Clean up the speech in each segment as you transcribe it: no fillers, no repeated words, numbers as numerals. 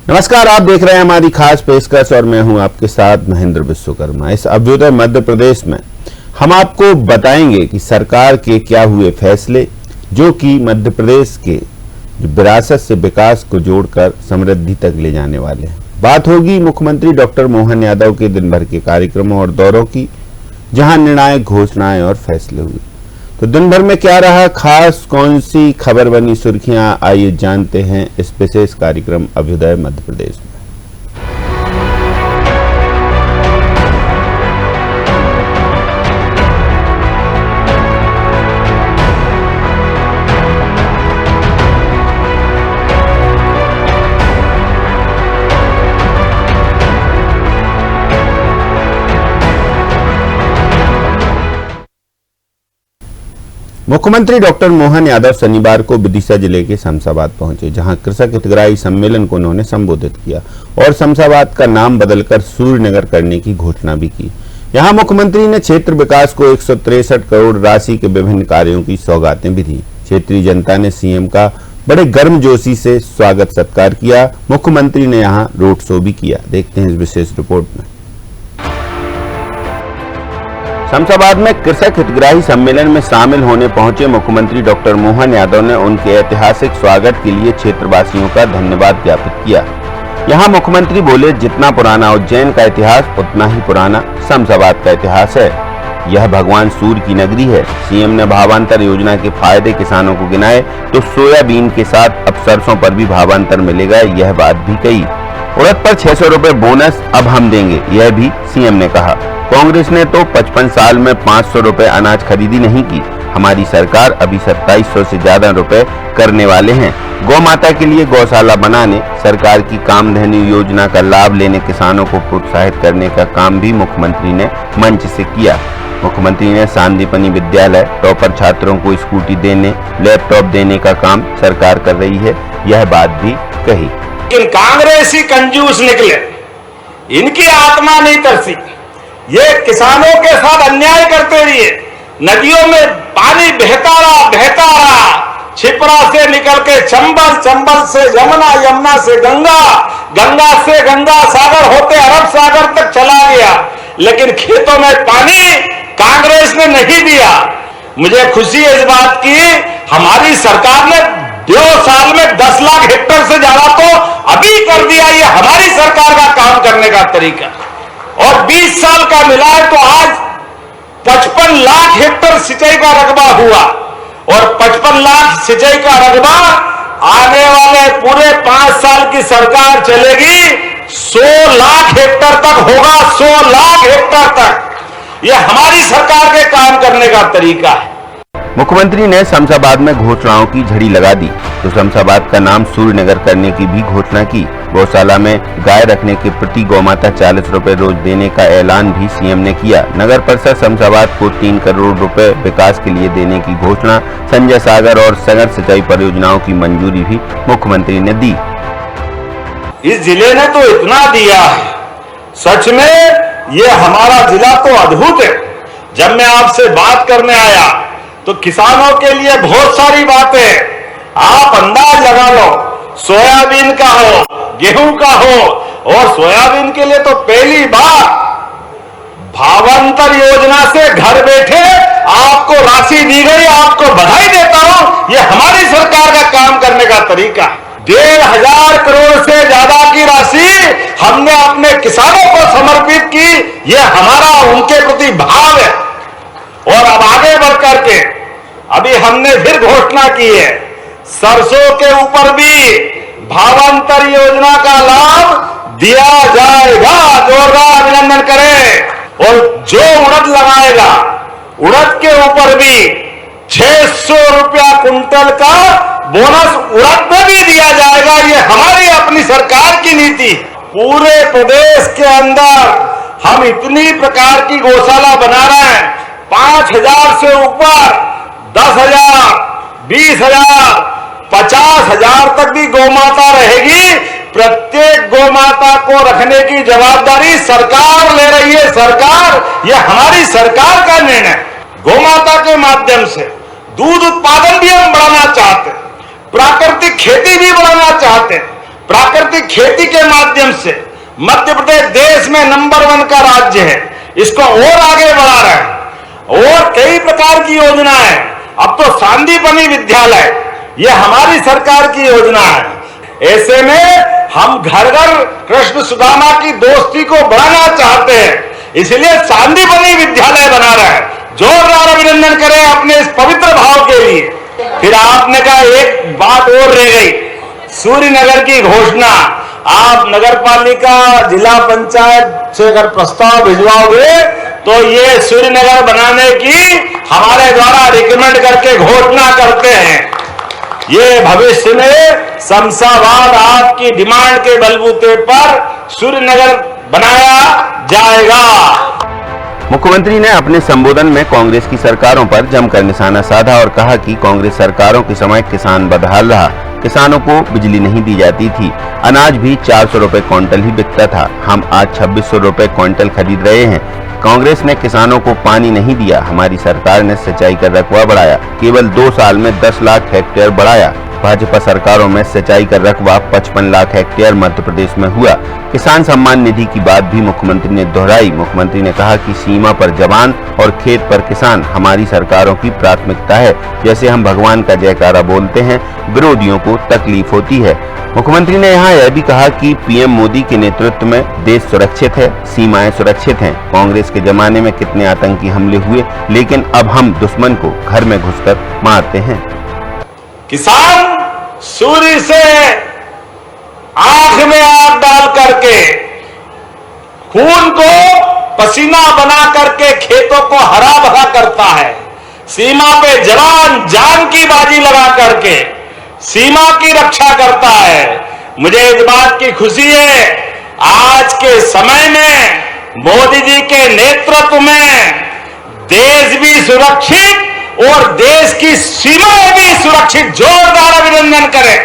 नमस्कार, आप देख रहे हैं हमारी खास पेशकश और मैं हूं आपके साथ महेंद्र विश्वकर्मा। इस अभ्युदय मध्य प्रदेश में हम आपको बताएंगे कि सरकार के क्या हुए फैसले जो कि मध्य प्रदेश के विरासत से विकास को जोड़कर समृद्धि तक ले जाने वाले हैं। बात होगी मुख्यमंत्री डॉक्टर मोहन यादव के दिन भर के कार्यक्रमों और दौरों की, जहां निर्णायक घोषणाएं और फैसले हुए। तो दिन भर में क्या रहा खास, कौन सी खबर बनी सुर्खियां, आइए जानते हैं इस विशेष कार्यक्रम अभ्युदय मध्य प्रदेश में। मुख्यमंत्री डॉक्टर मोहन यादव शनिवार को विदिशा जिले के शमशाबाद पहुंचे, जहां कृषक हितग्राही सम्मेलन को उन्होंने संबोधित किया और शमशाबाद का नाम बदलकर सूर्यनगर करने की घोषणा भी की। यहां मुख्यमंत्री ने क्षेत्र विकास को 163 करोड़ राशि के विभिन्न कार्यों की सौगातें भी दी। क्षेत्रीय जनता ने सीएम का बड़े गर्मजोशी से स्वागत सत्कार किया। मुख्यमंत्री ने यहाँ रोड शो भी किया। देखते हैं इस विशेष रिपोर्ट में। शमशाबाद में कृषक हितग्राही सम्मेलन में शामिल होने पहुंचे मुख्यमंत्री डॉक्टर मोहन यादव ने उनके ऐतिहासिक स्वागत के लिए क्षेत्रवासियों का धन्यवाद ज्ञापित किया। यहां मुख्यमंत्री बोले, जितना पुराना उज्जैन का इतिहास उतना ही पुराना शमशाबाद का इतिहास है। यह भगवान सूर्य की नगरी है। सीएम ने भावांतर योजना के फायदे किसानों को गिनाए तो सोयाबीन के साथ अब सरसों पर भी भावांतर मिलेगा, यह बात भी कही। उड़द पर 600 रुपए बोनस अब हम देंगे, यह भी सीएम ने कहा। कांग्रेस ने तो 55 साल में 500 रुपए अनाज खरीदी नहीं की। हमारी सरकार अभी 2700 से ज्यादा रुपए करने वाले हैं। गौ माता के लिए गौशाला बनाने, सरकार की कामधेनु योजना का लाभ लेने किसानों को प्रोत्साहित करने का काम भी मुख्यमंत्री ने मंच से किया। मुख्यमंत्री ने सांदीपनी विद्यालय टॉपर छात्रों को स्कूटी देने, लैपटॉप देने का काम सरकार कर रही है, यह बात भी कही। लेकिन कांग्रेसी कंजूस निकले, इनकी आत्मा नहीं तरसी। ये किसानों के साथ अन्याय करते रहिए। नदियों में पानी बहता रहा, छिपरा से निकल के चंबल, चंबल से यमुना, यमुना से गंगा, गंगा से गंगा सागर होते अरब सागर तक चला गया, लेकिन खेतों में पानी कांग्रेस ने नहीं दिया। मुझे खुशी है इस बात की, हमारी सरकार ने 2 साल में 10 लाख हेक्टेयर से ज्यादा तो अभी कर दिया। ये हमारी सरकार का काम करने का तरीका। और 20 साल का मिला है तो आज 55 लाख हेक्टेयर सिंचाई का रकबा हुआ, और 55 लाख सिंचाई का रकबा आने वाले पूरे 5 साल की सरकार चलेगी 100 लाख हेक्टेयर तक होगा। 100 लाख हेक्टेयर तक। यह हमारी सरकार के काम करने का तरीका है। मुख्यमंत्री ने शमशाबाद में घोषणाओं की झड़ी लगा दी तो शमशाबाद का नाम सूर्यनगर करने की भी घोषणा की। गौशाला में गाय रखने के प्रति गौमाता 40 रुपए रोज देने का ऐलान भी सीएम ने किया। नगर परिषद शमशाबाद को 3 करोड़ रुपए विकास के लिए देने की घोषणा। संजय सागर और सगर सिंचाई परियोजनाओं की मंजूरी भी मुख्यमंत्री ने दी। इस जिले ने तो इतना दिया है, सच में ये हमारा जिला तो अद्भुत है। जब मैं आपसे बात करने आया तो किसानों के लिए बहुत सारी बातें आप अंदाज लगा लो। सोयाबीन का हो, गेहूं का हो, और सोयाबीन के लिए तो पहली बार भावांतर योजना से घर बैठे आपको राशि दी गई। आपको बधाई देता हूं, यह हमारी सरकार का काम करने का तरीका है। 1,500 करोड़ से ज्यादा की राशि हमने अपने किसानों को समर्पित की, यह हमारा उनके प्रति भाव है। और अब आगे बढ़ करके अभी हमने फिर घोषणा की है, सरसों के ऊपर भी भावांतर योजना का लाभ दिया जाएगा। जोरदार अभिनंदन करें। और जो उड़द लगाएगा, उड़द के ऊपर भी 600 रुपया कुंटल का बोनस उड़द में भी दिया जाएगा। ये हमारी अपनी सरकार की नीति। पूरे प्रदेश के अंदर हम इतनी प्रकार की गौशाला बना रहे हैं। 5,000 से ऊपर 10,000, 20,000, 50,000 तक भी गौमाता रहेगी। प्रत्येक गौमाता को रखने की जवाबदारी सरकार ले रही है। सरकार, यह हमारी सरकार का निर्णय। गौमाता के माध्यम से दूध उत्पादन भी हम बढ़ाना चाहते हैं, प्राकृतिक खेती भी बढ़ाना चाहते हैं, प्राकृतिक खेती के माध्यम से मध्य प्रदेश देश में नंबर 1 का राज्य है, इसको और आगे बढ़ा रहे हैं और कई प्रकार की योजना है। अब तो सांदीपनि विद्यालय ये हमारी सरकार की योजना है। ऐसे में हम घर घर कृष्ण सुदामा की दोस्ती को बढ़ाना चाहते हैं, इसलिए सांदीपनि विद्यालय बना रहे हैं। जोरदार अभिनंदन करें अपने इस पवित्र भाव के लिए। फिर आपने कहा एक बात और रह गई, सूर्यनगर की घोषणा। आप नगर पालिका जिला पंचायत से अगर प्रस्ताव भिजवाओगे तो ये सूर्यनगर बनाने की हमारे द्वारा रिकमेंड करके घोषणा करते हैं। ये भविष्य में शमशाबाद आपकी डिमांड के बलबूते पर सूर्यनगर बनाया जाएगा। मुख्यमंत्री ने अपने संबोधन में कांग्रेस की सरकारों पर जमकर निशाना साधा और कहा कि कांग्रेस सरकारों के समय किसान बदहाल रहा, किसानों को बिजली नहीं दी जाती थी, अनाज भी 400 रुपए क्विंटल ही बिकता था। हम आज 2600 रुपए क्विंटल खरीद रहे हैं। कांग्रेस ने किसानों को पानी नहीं दिया, हमारी सरकार ने सिंचाई का रकबा बढ़ाया, केवल 2 साल में 10 लाख हेक्टेयर बढ़ाया। भाजपा सरकारों में सिंचाई का रकबा 55 लाख हेक्टेयर मध्य प्रदेश में हुआ। किसान सम्मान निधि की बात भी मुख्यमंत्री ने दोहराई। मुख्यमंत्री ने कहा कि सीमा पर जवान और खेत पर किसान हमारी सरकारों की प्राथमिकता है। जैसे हम भगवान का जयकारा बोलते हैं, विरोधियों को तकलीफ होती है। मुख्यमंत्री ने यहाँ यह भी कहा कि पीएम मोदी के नेतृत्व में देश सुरक्षित है, सीमाएं सुरक्षित हैं। कांग्रेस के जमाने में कितने आतंकी हमले हुए, लेकिन अब हम दुश्मन को घर में घुसकर मारते हैं। किसान सूर्य से आंख में आग डाल करके खून को पसीना बना करके खेतों को हरा भरा करता है। सीमा पे जवान जान की बाजी लगा करके सीमा की रक्षा करता है। मुझे इस बात की खुशी है, आज के समय में मोदी जी के नेतृत्व में देश भी सुरक्षित और देश की सीमाएं भी सुरक्षित। जोरदार अभिनंदन करें।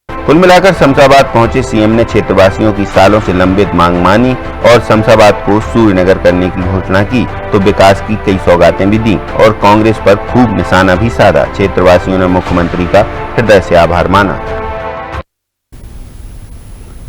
कुल मिलाकर शमशाबाद पहुंचे सीएम ने क्षेत्रवासियों की सालों से लंबित मांग मानी और शमशाबाद को सूर्यनगर करने की घोषणा की, तो विकास की कई सौगातें भी दी और कांग्रेस पर खूब निशाना भी साधा। क्षेत्रवासियों ने मुख्यमंत्री का हृदय से आभार माना।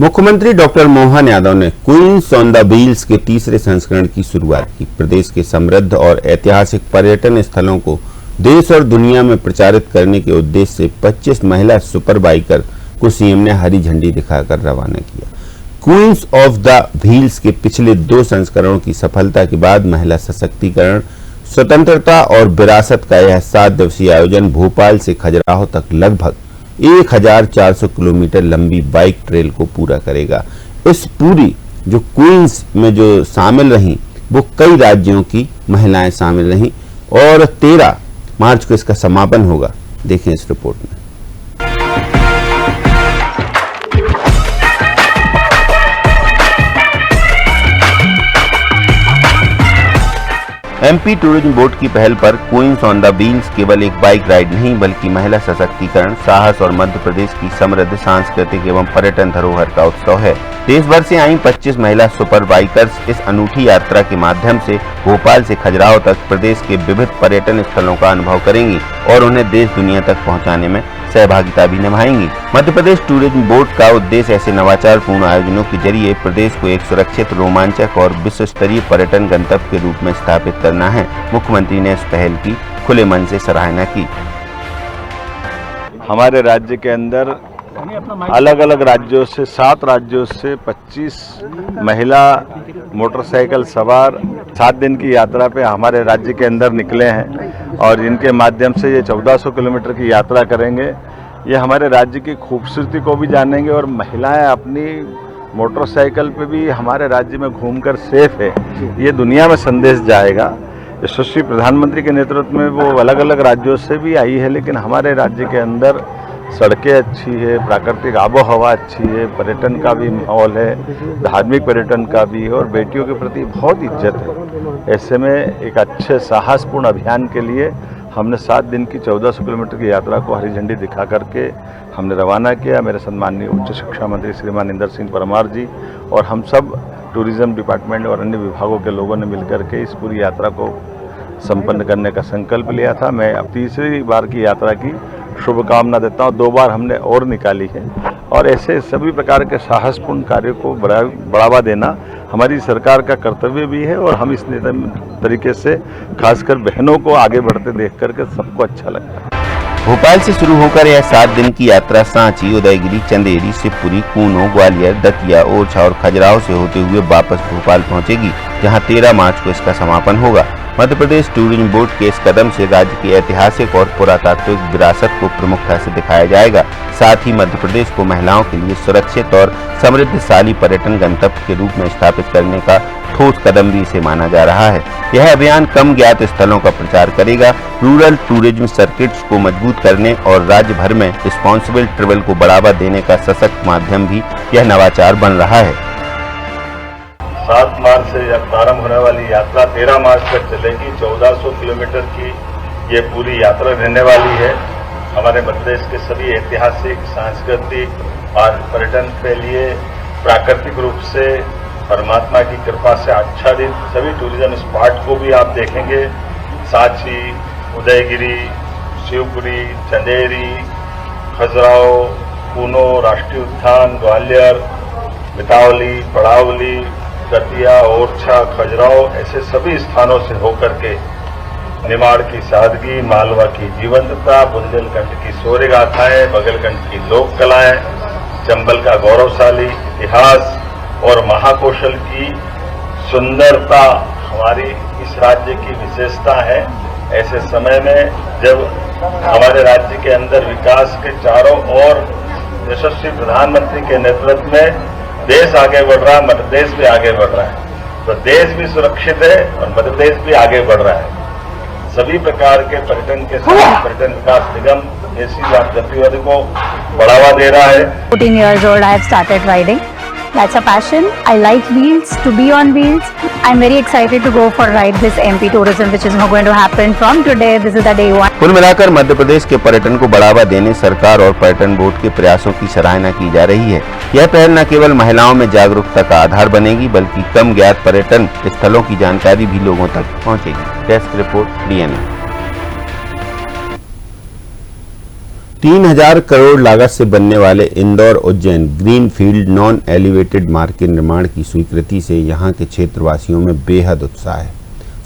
मुख्यमंत्री डॉक्टर मोहन यादव ने क्वींस ऑन द व्हील्स के तीसरे संस्करण की शुरुआत की। प्रदेश के समृद्ध और ऐतिहासिक पर्यटन स्थलों को देश और दुनिया में प्रचारित करने के उद्देश्य से 25 महिला सुपर बाइकर को सीएम ने हरी झंडी दिखाकर रवाना किया। क्वींस ऑफ द व्हील्स के पिछले 2 संस्करणों की सफलता के बाद महिला सशक्तिकरण, स्वतंत्रता और विरासत का यह 7 दिवसीय आयोजन भोपाल से खजुराहो तक लगभग 1400 किलोमीटर लंबी बाइक ट्रेल को पूरा करेगा। इस पूरी जो क्वींस में जो शामिल रहीं वो कई राज्यों की महिलाएं शामिल रहीं और 13 मार्च को इसका समापन होगा। देखें इस रिपोर्ट में। एमपी टूरिज्म बोर्ड की पहल पर क्वींस ऑन द व्हील्स केवल एक बाइक राइड नहीं बल्कि महिला सशक्तिकरण, साहस और मध्य प्रदेश की समृद्ध सांस्कृतिक एवं पर्यटन धरोहर का उत्सव है। देश भर से आई 25 महिला सुपर बाइकर्स इस अनूठी यात्रा के माध्यम से भोपाल से खजुराहो तक प्रदेश के विविध पर्यटन स्थलों का अनुभव करेंगी और उन्हें देश दुनिया तक पहुंचाने में सहभागिता भी निभाएंगी। मध्य प्रदेश टूरिज्म बोर्ड का उद्देश्य ऐसे नवाचारपूर्ण आयोजनों के जरिए प्रदेश को एक सुरक्षित, रोमांचक और विश्व स्तरीय पर्यटन गंतव्य के रूप में स्थापित करना है। मुख्यमंत्री ने इस पहल की खुले मन से सराहना की। हमारे राज्य के अंदर अलग अलग राज्यों से 7 राज्यों से 25 महिला मोटरसाइकिल सवार 7 दिन की यात्रा पे हमारे राज्य के अंदर निकले हैं और इनके माध्यम से ये 1400 किलोमीटर की यात्रा करेंगे। ये हमारे राज्य की खूबसूरती को भी जानेंगे और महिलाएं अपनी मोटरसाइकिल पे भी हमारे राज्य में घूमकर सेफ है, ये दुनिया में संदेश जाएगा। यशस्वी प्रधानमंत्री के नेतृत्व में वो अलग अलग राज्यों से भी आई है, लेकिन हमारे राज्य के अंदर सड़कें अच्छी है, प्राकृतिक आबो हवा अच्छी है, पर्यटन का भी माहौल है, धार्मिक पर्यटन का भी, और बेटियों के प्रति बहुत इज्जत है। ऐसे में एक अच्छे साहसपूर्ण अभियान के लिए हमने 7 दिन की 1400 किलोमीटर की यात्रा को हरी झंडी दिखा करके हमने रवाना किया। मेरे सम्माननीय उच्च शिक्षा मंत्री श्रीमान इंदर सिंह परमार जी और हम सब टूरिज्म डिपार्टमेंट और अन्य विभागों के लोगों ने मिलकर के इस पूरी यात्रा को संपन्न करने का संकल्प लिया था। मैं अब तीसरी बार की यात्रा की शुभकामना देता हूँ। 2 बार हमने और निकाली है और ऐसे सभी प्रकार के साहसपूर्ण कार्यों को बढ़ावा देना हमारी सरकार का कर्तव्य भी है और हम इस तरीके से खासकर बहनों को आगे बढ़ते देख करके सबको अच्छा लगता है। भोपाल से शुरू होकर यह 7 दिन की यात्रा सांची, उदयगिरी, चंदेरी, शिवपुरी, कूनो, ग्वालियर, दतिया, ओरछा और खजुराहो से होते हुए वापस भोपाल पहुंचेगी, जहां 13 मार्च को इसका समापन होगा। मध्य प्रदेश टूरिज्म बोर्ड के इस कदम से राज्य की ऐतिहासिक और पुरातात्विक विरासत को प्रमुखता से दिखाया जाएगा। साथ ही मध्य प्रदेश को महिलाओं के लिए सुरक्षित और समृद्धशाली पर्यटन गंतव्य के रूप में स्थापित करने का ठोस कदम भी इसे माना जा रहा है। यह अभियान कम ज्ञात स्थलों का प्रचार करेगा, रूरल टूरिज्म सर्किट्स को मजबूत करने और राज्य भर में रिस्पॉन्सिबल ट्रैवल को बढ़ावा देने का सशक्त माध्यम भी यह नवाचार बन रहा है। 7 मार्च से प्रारंभ होने वाली यात्रा 13 मार्च तक चलेगी। 1400 किलोमीटर की ये पूरी यात्रा रहने वाली है। हमारे मध्य प्रदेश के सभी ऐतिहासिक, सांस्कृतिक और पर्यटन के लिए प्राकृतिक रूप से परमात्मा की कृपा से आच्छादित सभी टूरिज्म स्पॉट को भी आप देखेंगे। सांची, उदयगिरी, शिवपुरी, चंदेरी, खजुराहो, कूनो राष्ट्रीय उद्यान, ग्वालियर, बितावली, पड़ावली, दतिया, ओरछा, खजुराहो ऐसे सभी स्थानों से होकर के निमाड़ की सादगी, मालवा की जीवंतता, बुंदेलखंड की शौर्य गाथाएं, बघेलखंड की लोक कलाएं, चंबल का गौरवशाली इतिहास और महाकौशल की सुंदरता हमारी इस राज्य की विशेषता है। ऐसे समय में जब हमारे राज्य के अंदर विकास के चारों ओर यशस्वी प्रधानमंत्री के नेतृत्व में देश आगे बढ़ रहा है, मध्य प्रदेश भी आगे बढ़ रहा है, तो देश भी सुरक्षित है और मध्य प्रदेश भी आगे बढ़ रहा है। सभी प्रकार के पर्यटन के साथ पर्यटन विकास निगम ऐसी गतिविधि को बढ़ावा दे रहा है। 14 years old, I have started riding. That's a passion. I like wheels, to be on wheels. I'm very excited to go for ride this MP tourism, which is going to happen from today. This is the day 1. कुल मिलाकर मध्य प्रदेश के पर्यटन को बढ़ावा देने सरकार और पर्यटन बोर्ड के प्रयासों की सराहना की जा रही है। यह पहल न केवल महिलाओं में जागरूकता का आधार बनेगी, बल्कि कम ज्ञात पर्यटन स्थलों की जानकारी भी लोगों तक पहुंचेगी। Desk report, DNA. 3000 करोड़ लागत से बनने वाले Indore Ujjain greenfield non elevated मार्ग के निर्माण की स्वीकृति से यहां के क्षेत्रवासियों में बेहद उत्साह है।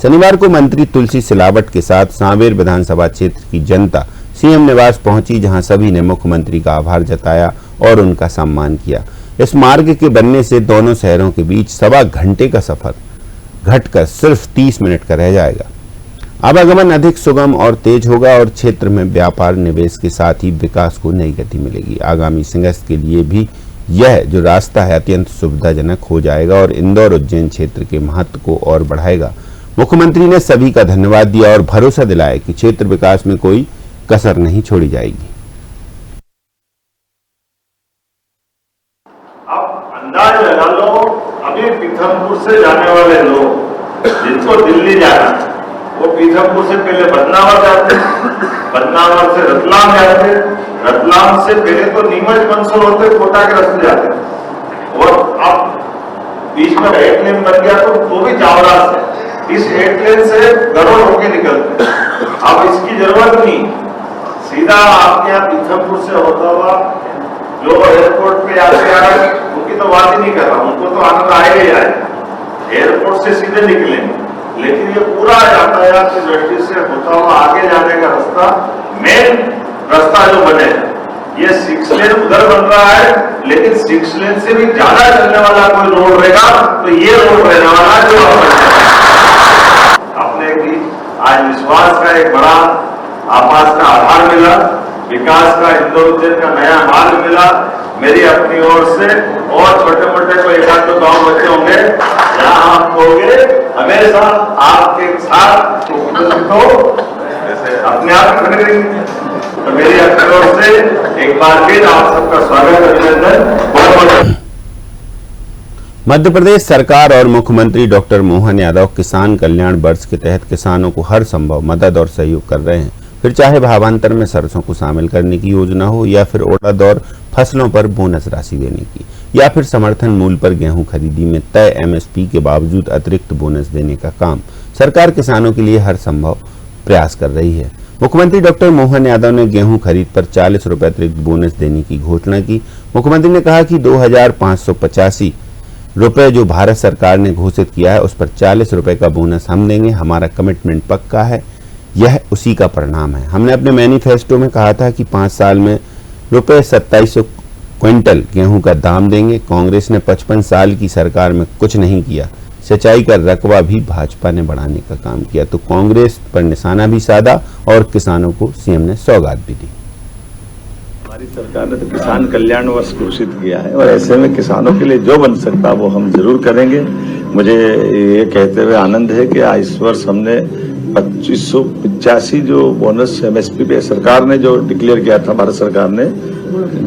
शनिवार को मंत्री तुलसी सिलावट के साथ सांवेर विधानसभा क्षेत्र की जनता सीएम निवास पहुंची, जहां सभी ने मुख्यमंत्री का आभार जताया और उनका सम्मान किया। इस मार्ग के बनने से दोनों शहरों के बीच 1.25 घंटे का सफर घटकर सिर्फ 30 मिनट का रह जाएगा। आवागमन अधिक सुगम और तेज होगा और क्षेत्र में व्यापार, निवेश के साथ ही विकास को नई गति मिलेगी। आगामी संघर्ष के लिए भी यह जो रास्ता है अत्यंत सुविधाजनक हो जाएगा और इंदौर उज्जैन क्षेत्र के महत्व को और बढ़ाएगा। मुख्यमंत्री ने सभी का धन्यवाद दिया और भरोसा दिलाया कि क्षेत्र विकास में कोई कसर नहीं छोड़ी जाएगी। आप अंदाज लगा लो, अभी पीथमपुर से जाने वाले लोग जिनको दिल्ली जाना वो पीथमपुर से पहले बदनावर जाते, बदनावर से रतलाम जाते, रतलाम से पहले तो नीमच मंसूर होते कोटा के रास्ते जाते और अब बीच में 8 लेन बन गया तो भी जावरा से इस 8 लेन से गरुड़ होके निकलते। अब इसकी जरूरत नहीं, सीधा आपके यहाँ पीथमपुर से होता हुआ जो एयरपोर्ट पे आते आ रहे उनकी तो बात ही नहीं कर रहा, उनको तो आनंद आएगा ही आएगा, एयरपोर्ट से सीधे निकलेंगे। लेकिन ये पूरा यातायात की दृष्टि से होता हुआ आगे जाने का रास्ता, मेन रास्ता जो बने ये 6 लेन उधर बन रहा है, लेकिन 6 लेन से भी ज्यादा चलने वाला कोई रोड रहेगा तो ये रोड रहने वाला जो अपने भी आज विश्वास का एक बड़ा आपास का आधार मिला, विकास का इंदौर उज्जैन का नया मार्ग मिला। मेरी अपनी ओर से और छोटे मोटे कोई 1-2 गाँव बच्चे होंगे जहाँ आप कहोगे हमेशा आपके साथ अपने आप खड़े रहेंगे। तो मेरी अपनी ओर से एक बार फिर आप सबका स्वागत, अभिनंदन। मध्य प्रदेश सरकार और मुख्यमंत्री डॉक्टर मोहन यादव किसान कल्याण वर्ष के तहत किसानों को हर संभव मदद और सहयोग कर रहे हैं। फिर चाहे भावांतर में सरसों को शामिल करने की योजना हो या फिर उड़द और फसलों पर बोनस राशि देने की, या फिर समर्थन मूल्य पर गेहूं खरीदी में तय एमएसपी के बावजूद अतिरिक्त बोनस देने का काम सरकार किसानों के लिए हर संभव प्रयास कर रही है। मुख्यमंत्री डॉक्टर मोहन यादव ने गेहूं खरीद पर 40 रुपए अतिरिक्त बोनस देने की घोषणा की। मुख्यमंत्री ने कहा कि 2585 रुपए जो भारत सरकार ने घोषित किया है उस पर 40 रुपए का बोनस हम देंगे। हमारा कमिटमेंट पक्का है, यह उसी का परिणाम है। हमने अपने मैनिफेस्टो में कहा था कि 5 साल में रुपए 2700 क्विंटल गेहूं का दाम देंगे। कांग्रेस ने 55 साल की सरकार में कुछ नहीं किया। सिंचाई का रकबा भी भाजपा ने बढ़ाने का काम किया, तो कांग्रेस पर निशाना भी साधा और किसानों को सीएम ने सौगात भी दी। हमारी सरकार ने तो किसान कल्याण वर्ष घोषित किया है और ऐसे में किसानों के लिए जो बन सकता है वो हम जरूर करेंगे। मुझे ये कहते हुए आनंद है कि इस वर्ष हमने 2585 जो बोनस एमएसपी पे सरकार ने जो डिक्लेयर किया था, भारत सरकार ने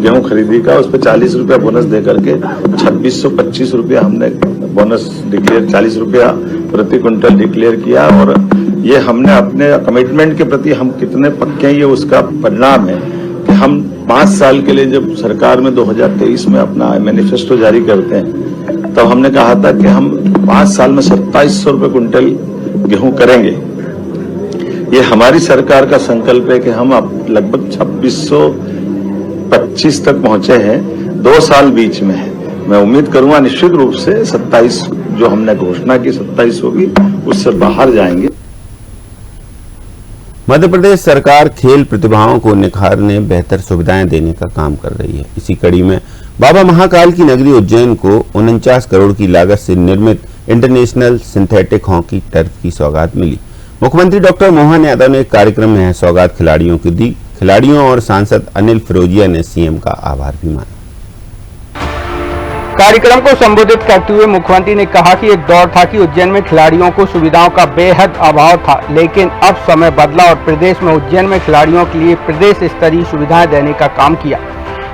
गेहूं खरीदी का, उस पर 40 रुपया बोनस दे करके 2625 रुपया हमने बोनस डिक्लेयर, 40 रुपया प्रति क्विंटल डिक्लेयर किया। और ये हमने अपने कमिटमेंट के प्रति हम कितने पक्के हैं ये उसका परिणाम है कि हम 5 साल के लिए जब सरकार में 2023 में अपना मैनिफेस्टो जारी करते हैं तब हमने कहा था कि हम 5 साल में 2700 रुपये क्विंटल गेहूं करेंगे। ये हमारी सरकार का संकल्प है कि हम अब लगभग 2625 तक पहुंचे हैं, 2 साल बीच में है। मैं उम्मीद करूंगा निश्चित रूप से 27 जो हमने घोषणा की 27 होगी, उससे बाहर जाएंगे। मध्य प्रदेश सरकार खेल प्रतिभाओं को निखारने, बेहतर सुविधाएं देने का काम कर रही है। इसी कड़ी में बाबा महाकाल की नगरी उज्जैन को 49 करोड़ की लागत से निर्मित इंटरनेशनल सिंथेटिक हॉकी टर्फ की सौगात मिली। मुख्यमंत्री डॉक्टर मोहन यादव ने एक कार्यक्रम में यह सौगात खिलाड़ियों को दी। खिलाड़ियों और सांसद अनिल फिरोजिया ने सीएम का आभार भी माना। कार्यक्रम को संबोधित करते हुए मुख्यमंत्री ने कहा कि एक दौर था कि उज्जैन में खिलाड़ियों को सुविधाओं का बेहद अभाव था, लेकिन अब समय बदला और प्रदेश में उज्जैन में खिलाड़ियों के लिए प्रदेश स्तरीय सुविधाएं देने का काम किया।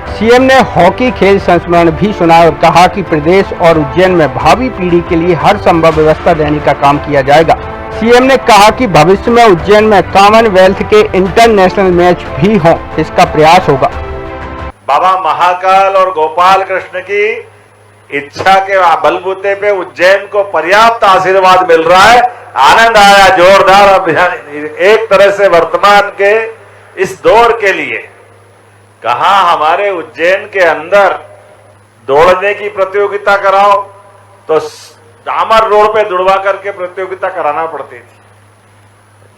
सीएम ने हॉकी खेल संस्मरण भी सुनाया और कहा कि प्रदेश और उज्जैन में भावी पीढ़ी के लिए हर संभव व्यवस्था देने का काम किया जाएगा। सीएम ने कहा कि भविष्य में उज्जैन में कॉमनवेल्थ के इंटरनेशनल मैच भी हों, इसका प्रयास होगा। बाबा महाकाल और गोपाल कृष्ण की इच्छा के बलबूते पे उज्जैन को पर्याप्त आशीर्वाद मिल रहा है। आनंद आया, जोरदार अभियान। एक तरह से वर्तमान के इस दौर के लिए कहा हमारे उज्जैन के अंदर दौड़ने की प्रतियोगिता कराओ तो डामर रोड पे दुड़वा करके प्रतियोगिता कराना पड़ती थी।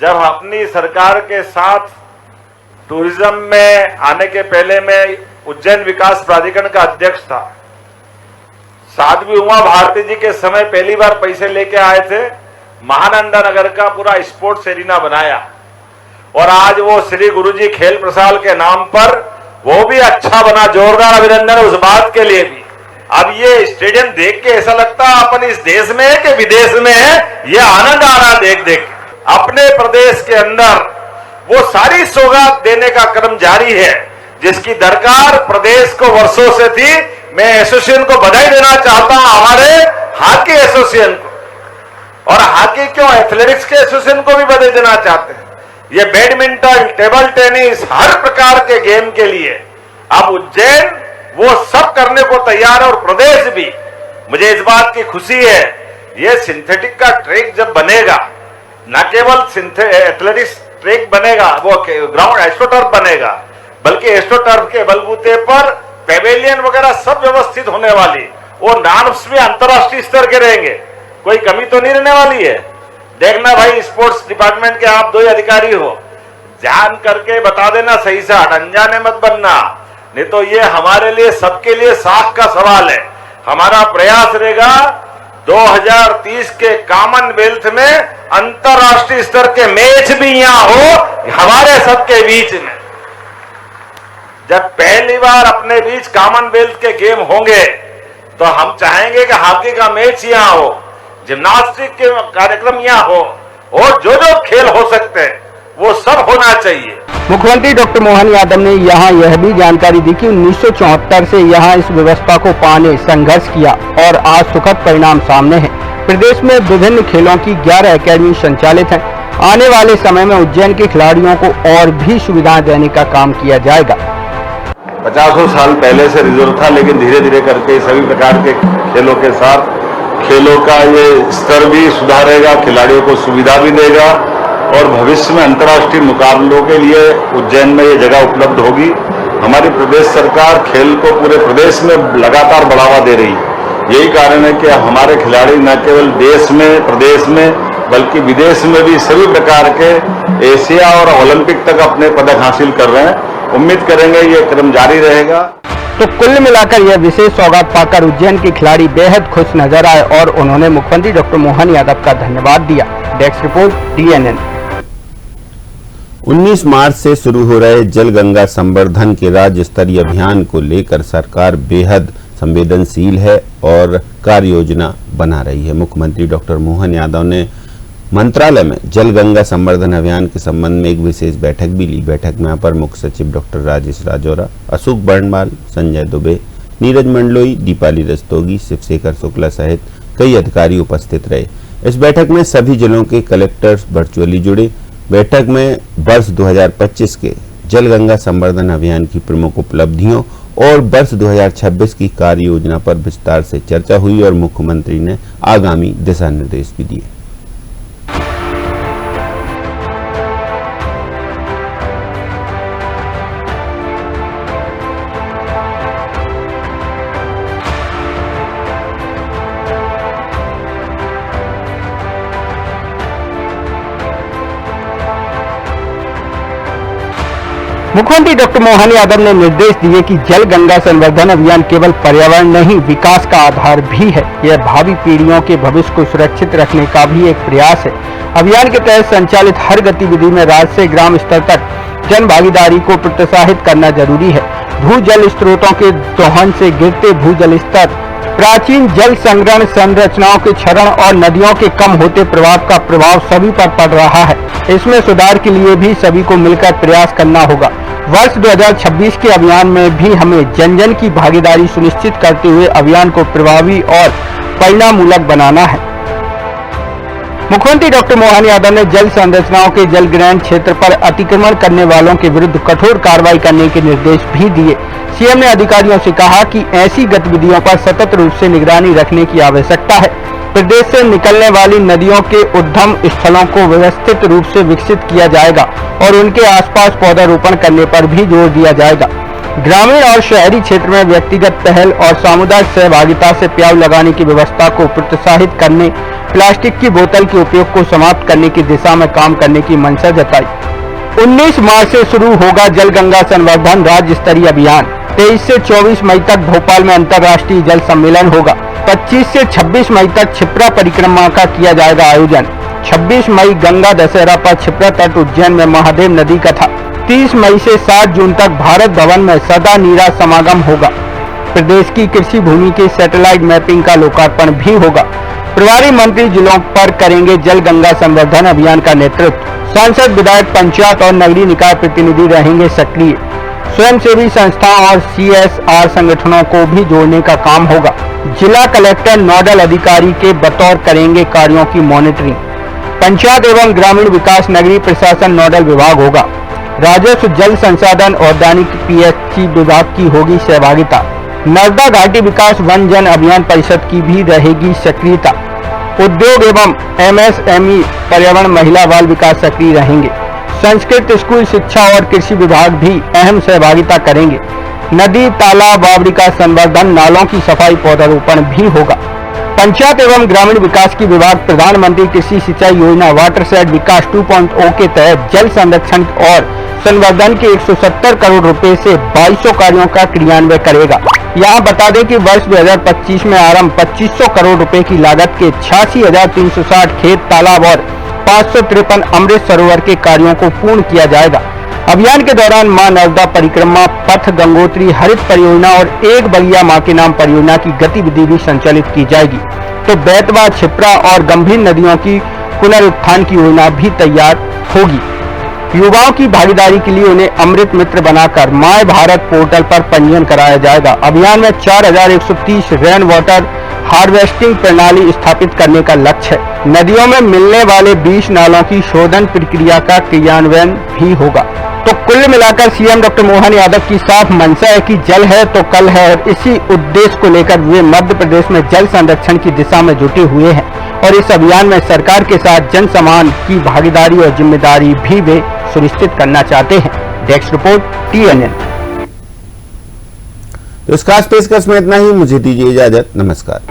जब अपनी सरकार के साथ टूरिज्म में आने के पहले मैं उज्जैन विकास प्राधिकरण का अध्यक्ष था। साध्वी उमा भारती जी के समय पहली बार पैसे लेके आए थे, महानंदा नगर का पूरा स्पोर्ट्स एरिना बनाया और आज वो श्री गुरुजी खेल प्रसाल के नाम पर वो भी अच्छा बना। जोरदार अभिनंदन उस बात के लिए भी। अब ये स्टेडियम देख के ऐसा लगता है अपन इस देश में है कि विदेश में है। ये आनंद आ रहा देख देख। अपने प्रदेश के अंदर वो सारी सौगात देने का क्रम जारी है जिसकी दरकार प्रदेश को वर्षों से थी। मैं एसोसिएशन को बधाई देना चाहता हूं, हमारे हॉकी एसोसिएशन को, और हॉकी क्यों एथलेटिक्स के एसोसिएशन को भी बधाई देना चाहते हैं। ये बैडमिंटन, टेबल टेनिस, हर प्रकार के गेम के लिए अब उज्जैन वो सब करने को तैयार है और प्रदेश भी। मुझे इस बात की खुशी है, ये सिंथेटिक का ट्रैक जब बनेगा, न केवल एथलेटिक्स ट्रैक बनेगा, वो ग्राउंड एस्ट्रोटर्फ बनेगा, बल्कि एस्ट्रोटर्फ के बलबूते पर पेवेलियन वगैरह सब व्यवस्थित होने वाली। वो नॉर्म्स भी अंतर्राष्ट्रीय स्तर के रहेंगे, कोई कमी तो नहीं रहने वाली है। देखना भाई, स्पोर्ट्स डिपार्टमेंट के आप 2 अधिकारी हो, जान करके बता देना सही से, अनजाने मत बनना, नहीं तो ये हमारे लिए सबके लिए साख का सवाल है। हमारा प्रयास रहेगा 2030 के कॉमनवेल्थ में अंतर्राष्ट्रीय स्तर के मैच भी यहां हो हमारे सबके बीच में। जब पहली बार अपने बीच कॉमनवेल्थ के गेम होंगे तो हम चाहेंगे कि हॉकी का मैच यहां हो, जिम्नास्टिक के कार्यक्रम यहां हो, और जो जो खेल हो सकते हैं वो सब होना चाहिए। मुख्यमंत्री डॉक्टर मोहन यादव ने यहां यह भी जानकारी दी कि 1974 से यहां इस व्यवस्था को पाने संघर्ष किया और आज सुखद परिणाम सामने है। प्रदेश में विभिन्न खेलों की 11 अकेडमी संचालित हैं। आने वाले समय में उज्जैन के खिलाड़ियों को और भी सुविधाएं देने का काम किया जाएगा। 50 साल पहले से रिजर्व था, लेकिन धीरे धीरे करके सभी प्रकार के खेलों के साथ खेलों का ये स्तर भी सुधारेगा, खिलाड़ियों को सुविधा भी देगा और भविष्य में अंतर्राष्ट्रीय मुकाबलों के लिए उज्जैन में ये जगह उपलब्ध होगी। हमारी प्रदेश सरकार खेल को पूरे प्रदेश में लगातार बढ़ावा दे रही है। यही कारण है कि हमारे खिलाड़ी न केवल देश में, प्रदेश में, बल्कि विदेश में भी सभी प्रकार के एशिया और ओलंपिक तक अपने पदक हासिल कर रहे हैं। उम्मीद करेंगे ये क्रम जारी रहेगा। तो कुल मिलाकर यह विशेष सौगात पाकर उज्जैन के खिलाड़ी बेहद खुश नजर आए और उन्होंने मुख्यमंत्री डॉक्टर मोहन यादव का धन्यवाद दिया। Desk report DNN। 19 मार्च से शुरू हो रहे जल गंगा संवर्धन के राज्य स्तरीय अभियान को लेकर सरकार बेहद संवेदनशील है और कार्य योजना बना रही है। मुख्यमंत्री डॉक्टर मोहन यादव ने मंत्रालय में जल गंगा संवर्धन अभियान के संबंध में एक विशेष बैठक भी ली। बैठक में अपर मुख्य सचिव डॉक्टर राजेश राजौरा, अशोक बर्णवाल, संजय दुबे, नीरज मंडलोई, दीपाली रस्तोगी, शिवशेखर शुक्ला सहित कई अधिकारी उपस्थित रहे। इस बैठक में सभी जिलों के कलेक्टर्स वर्चुअली जुड़े। बैठक में वर्ष 2025 के जल गंगा संवर्धन अभियान की प्रमुख उपलब्धियों और वर्ष 2026 की कार्य योजना पर विस्तार से चर्चा हुई और मुख्यमंत्री ने आगामी दिशा निर्देश भी दिए। मुख्यमंत्री डॉक्टर मोहन यादव ने निर्देश दिए कि जल गंगा संवर्धन अभियान केवल पर्यावरण नहीं, विकास का आधार भी है। यह भावी पीढ़ियों के भविष्य को सुरक्षित रखने का भी एक प्रयास है। अभियान के तहत संचालित हर गतिविधि में राज्य से ग्राम स्तर तक जन भागीदारी को प्रोत्साहित करना जरूरी है। भूजल स्रोतों के दोहन से गिरते भूजल स्तर, प्राचीन जल संग्रहण संरचनाओं के क्षरण और नदियों के कम होते प्रभाव का प्रभाव सभी पर पड़ रहा है। इसमें सुधार के लिए भी सभी को मिलकर प्रयास करना होगा। वर्ष 2026 के अभियान में भी हमें जन जन की भागीदारी सुनिश्चित करते हुए अभियान को प्रभावी और परिणाममूलक बनाना है। मुख्यमंत्री डॉक्टर मोहन यादव ने जल संरचनाओं के जल ग्रहण क्षेत्र पर अतिक्रमण करने वालों के विरुद्ध कठोर कार्रवाई करने के निर्देश भी दिए। सीएम ने अधिकारियों से कहा कि ऐसी गतिविधियों पर सतत रूप से निगरानी रखने की आवश्यकता है। प्रदेश से निकलने वाली नदियों के उद्गम स्थलों को व्यवस्थित रूप से विकसित किया जाएगा और उनके आसपास पौधारोपण करने पर भी जोर दिया जाएगा। ग्रामीण और शहरी क्षेत्र में व्यक्तिगत पहल और सामुदायिक सहभागिता से प्याऊ लगाने की व्यवस्था को प्रोत्साहित करने, प्लास्टिक की बोतल के उपयोग को समाप्त करने की दिशा में काम करने की मंशा जताई। 19 मार्च से शुरू होगा जल गंगा संवर्धन राज्य स्तरीय अभियान। 23 से 24 मई तक भोपाल में अंतर्राष्ट्रीय जल सम्मेलन होगा। 25 से 26 मई तक क्षिप्रा परिक्रमा का किया जाएगा आयोजन। 26 मई गंगा दशहरा पर क्षिप्रा तट उज्जैन में महादेव नदी कथा। 30 मई से 7 जून तक भारत भवन में सदा नीरा समागम होगा। प्रदेश की कृषि भूमि के सैटेलाइट मैपिंग का लोकार्पण भी होगा। प्रभारी मंत्री जिलों पर करेंगे जल गंगा संवर्धन अभियान का नेतृत्व। सांसद, विधायक, पंचायत और नगरीय निकाय प्रतिनिधि रहेंगे सक्रिय। स्वयंसेवी संस्थाओं और CSR संगठनों को भी जोड़ने का काम होगा। जिला कलेक्टर नोडल अधिकारी के बतौर करेंगे कार्यों की मॉनिटरिंग। पंचायत एवं ग्रामीण विकास नगरीय प्रशासन नोडल विभाग होगा। राजस्व, जल संसाधन, औद्यानिक PHC विभाग की होगी सहभागिता। नर्मदा घाटी विकास वन जन अभियान परिषद की भी रहेगी सक्रियता। उद्योग एवं MSME, पर्यावरण, महिला बाल विकास सक्रिय रहेंगे। संस्कृत, स्कूल शिक्षा और कृषि विभाग भी अहम सहभागिता करेंगे। नदी, तालाब, बावड़ी का संवर्धन, नालों की सफाई, पौधारोपण भी होगा। पंचायत एवं ग्रामीण विकास की विभाग प्रधानमंत्री कृषि सिंचाई योजना वाटरशेड विकास 2.0 के तहत जल संरक्षण और संवर्धन के 170 करोड़ रुपए से 2200 कार्यों का क्रियान्वयन करेगा। यहाँ बता दें कि वर्ष 2025 में आरंभ 2500 करोड़ रुपए की लागत के 86,360 खेत तालाब और 553 अमृत सरोवर के कार्यों को पूर्ण किया जाएगा। अभियान के दौरान मां नर्मदा परिक्रमा पथ, गंगोत्री हरित परियोजना और एक बगिया मां के नाम परियोजना की गतिविधि भी संचालित की जाएगी। तो बेतवा, क्षिप्रा और गंभीर नदियों की पुनरुत्थान की योजना भी तैयार होगी। युवाओं की भागीदारी के लिए उन्हें अमृत मित्र बनाकर माय भारत पोर्टल पर पंजीयन कराया जाएगा। अभियान में 4130 रेन वाटर हार्वेस्टिंग प्रणाली स्थापित करने का लक्ष्य है। नदियों में मिलने वाले 20 नालों की शोधन प्रक्रिया का क्रियान्वयन भी होगा। तो कुल मिलाकर सीएम डॉक्टर मोहन यादव की साफ मंशा है कि जल है तो कल है, और इसी उद्देश्य को लेकर वे मध्य प्रदेश में जल संरक्षण की दिशा में जुटे हुए हैं और इस अभियान में सरकार के साथ जन सामान की भागीदारी और जिम्मेदारी भी वे सुनिश्चित करना चाहते हैं। Desk report TNN। तो इस खास पेशकश में इतना ही। मुझे दीजिए इजाजत। नमस्कार।